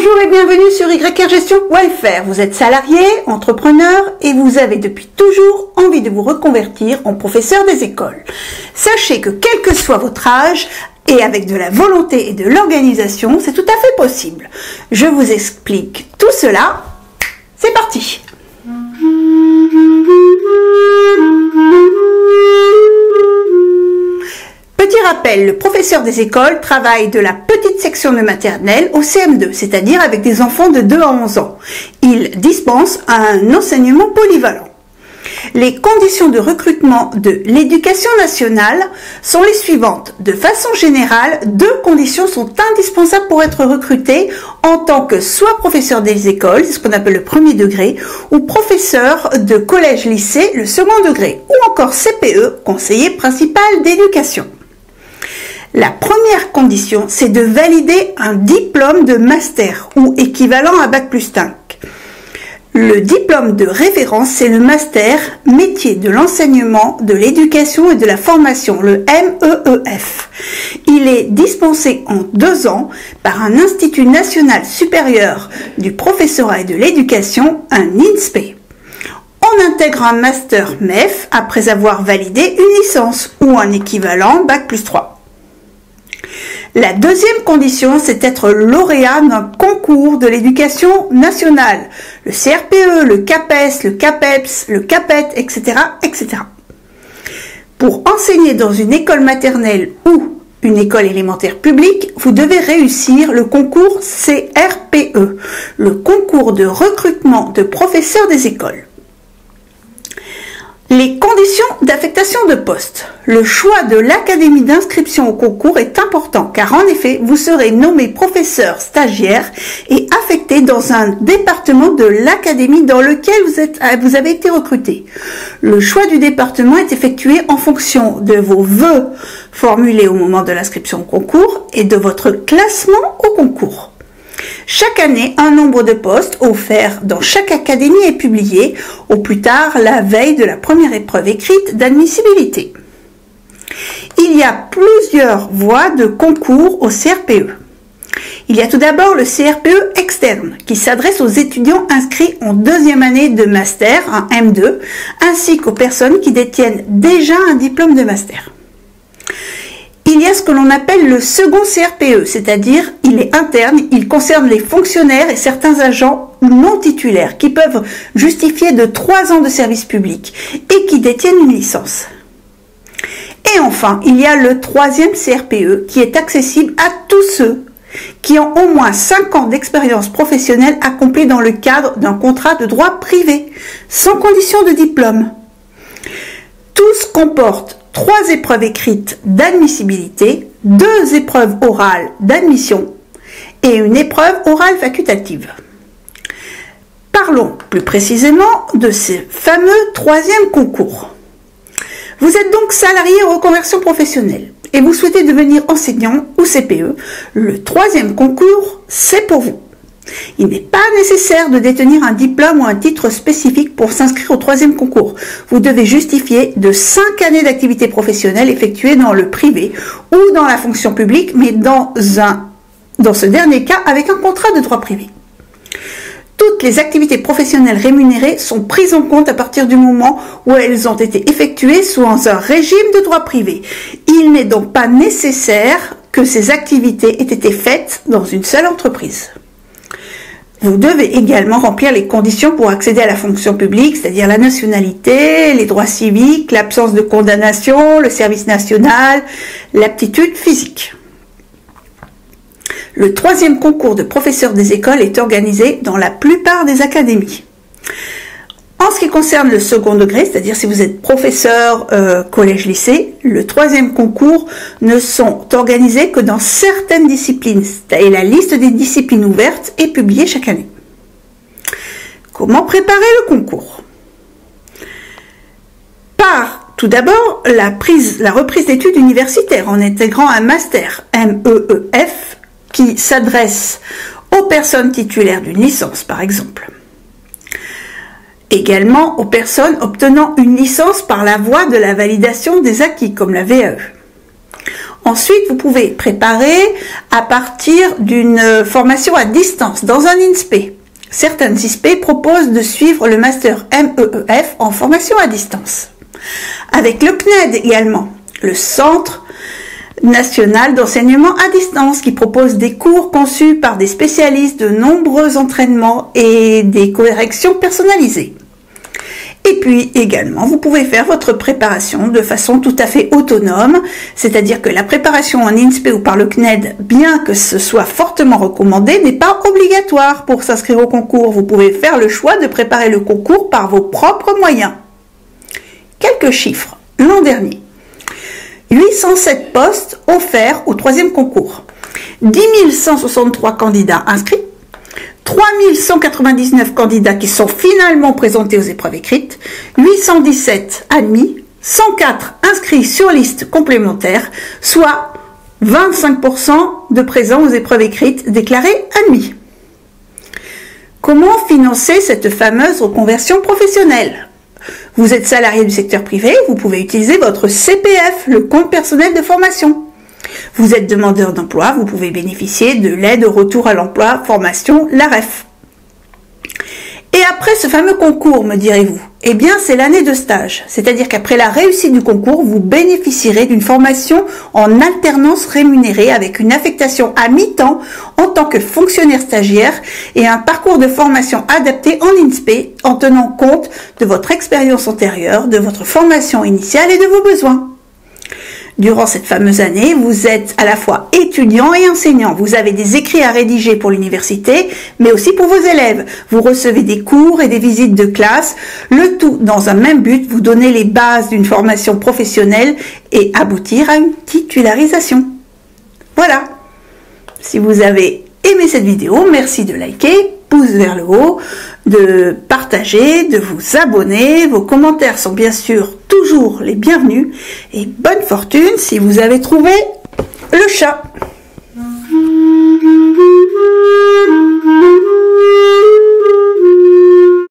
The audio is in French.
Bonjour et bienvenue sur YRgestion.fr. Vous êtes salarié, entrepreneur et vous avez depuis toujours envie de vous reconvertir en professeur des écoles. Sachez que quel que soit votre âge, et avec de la volonté et de l'organisation, c'est tout à fait possible. Je vous explique tout cela. C'est parti! Petit rappel, le professeur des écoles travaille de la petite section de maternelle au CM2, c'est-à-dire avec des enfants de 2 à 11 ans. Il dispense un enseignement polyvalent. Les conditions de recrutement de l'éducation nationale sont les suivantes. De façon générale, 2 conditions sont indispensables pour être recruté en tant que soit professeur des écoles, c'est ce qu'on appelle le premier degré, ou professeur de collège-lycée, le second degré, ou encore CPE, conseiller principal d'éducation. La première condition, c'est de valider un diplôme de master ou équivalent à Bac+5. Le diplôme de référence, c'est le master métier de l'enseignement, de l'éducation et de la formation, le MEEF. Il est dispensé en 2 ans par un Institut national supérieur du professorat et de l'éducation, un INSPE. On intègre un master MEF après avoir validé une licence ou un équivalent Bac+3. La deuxième condition, c'est d'être lauréat d'un concours de l'éducation nationale, le CRPE, le CAPES, le CAPEPS, le CAPET, etc., etc. Pour enseigner dans une école maternelle ou une école élémentaire publique, vous devez réussir le concours CRPE, le concours de recrutement de professeurs des écoles. Les conditions d'affectation de poste. Le choix de l'académie d'inscription au concours est important car en effet, vous serez nommé professeur stagiaire et affecté dans un département de l'académie dans lequel vous avez été recruté. Le choix du département est effectué en fonction de vos vœux formulés au moment de l'inscription au concours et de votre classement au concours. Chaque année, un nombre de postes offerts dans chaque académie est publié, au plus tard la veille de la première épreuve écrite d'admissibilité. Il y a plusieurs voies de concours au CRPE. Il y a tout d'abord le CRPE externe, qui s'adresse aux étudiants inscrits en 2e année de master, un M2, ainsi qu'aux personnes qui détiennent déjà un diplôme de master. Il y a ce que l'on appelle le second CRPE, c'est-à-dire il est interne, il concerne les fonctionnaires et certains agents non titulaires qui peuvent justifier de 3 ans de service public et qui détiennent une licence. Et enfin, il y a le 3e CRPE qui est accessible à tous ceux qui ont au moins 5 ans d'expérience professionnelle accomplie dans le cadre d'un contrat de droit privé, sans condition de diplôme. Tous comportent 3 épreuves écrites d'admissibilité, 2 épreuves orales d'admission et une épreuve orale facultative. Parlons plus précisément de ces fameux 3e concours. Vous êtes donc salarié en reconversion professionnelle et vous souhaitez devenir enseignant ou CPE. Le 3e concours, c'est pour vous. Il n'est pas nécessaire de détenir un diplôme ou un titre spécifique pour s'inscrire au 3e concours. Vous devez justifier de 5 années d'activité professionnelle effectuées dans le privé ou dans la fonction publique, mais dans ce dernier cas avec un contrat de droit privé. Toutes les activités professionnelles rémunérées sont prises en compte à partir du moment où elles ont été effectuées sous un régime de droit privé. Il n'est donc pas nécessaire que ces activités aient été faites dans une seule entreprise. Vous devez également remplir les conditions pour accéder à la fonction publique, c'est-à-dire la nationalité, les droits civiques, l'absence de condamnation, le service national, l'aptitude physique. Le 3e concours de professeur des écoles est organisé dans la plupart des académies. En ce qui concerne le second degré, c'est-à-dire si vous êtes professeur collège-lycée, le 3e concours ne sont organisés que dans certaines disciplines. Et la liste des disciplines ouvertes est publiée chaque année. Comment préparer le concours? Par tout d'abord la reprise d'études universitaires en intégrant un master MEEF qui s'adresse aux personnes titulaires d'une licence par exemple. Également aux personnes obtenant une licence par la voie de la validation des acquis, comme la VAE. Ensuite, vous pouvez préparer à partir d'une formation à distance dans un INSPE. Certaines INSPE proposent de suivre le master MEEF en formation à distance. Avec le CNED également, le Centre national d'enseignement à distance, qui propose des cours conçus par des spécialistes de nombreux entraînements et des corrections personnalisées. Et puis également, vous pouvez faire votre préparation de façon tout à fait autonome, c'est-à-dire que la préparation en INSPE ou par le CNED, bien que ce soit fortement recommandé, n'est pas obligatoire pour s'inscrire au concours. Vous pouvez faire le choix de préparer le concours par vos propres moyens. Quelques chiffres. L'an dernier, 807 postes offerts au 3e concours, 10 163 candidats inscrits, 3199 candidats qui sont finalement présentés aux épreuves écrites, 817 admis, 104 inscrits sur liste complémentaire, soit 25% de présents aux épreuves écrites déclarés admis. Comment financer cette fameuse reconversion professionnelle? Vous êtes salarié du secteur privé, vous pouvez utiliser votre CPF, le compte personnel de formation. Vous êtes demandeur d'emploi, vous pouvez bénéficier de l'aide au retour à l'emploi, formation, l'AREF. Et après ce fameux concours, me direz-vous, eh bien c'est l'année de stage. C'est-à-dire qu'après la réussite du concours, vous bénéficierez d'une formation en alternance rémunérée avec une affectation à mi-temps en tant que fonctionnaire stagiaire et un parcours de formation adapté en INSPE en tenant compte de votre expérience antérieure, de votre formation initiale et de vos besoins. Durant cette fameuse année, vous êtes à la fois étudiant et enseignant. Vous avez des écrits à rédiger pour l'université, mais aussi pour vos élèves. Vous recevez des cours et des visites de classe, le tout dans un même but, vous donner les bases d'une formation professionnelle et aboutir à une titularisation. Voilà. Si vous avez aimé cette vidéo, merci de liker, pouce vers le haut, de partager, de vous abonner. Vos commentaires sont bien sûr toujours les bienvenus et bonne fortune si vous avez trouvé le chat.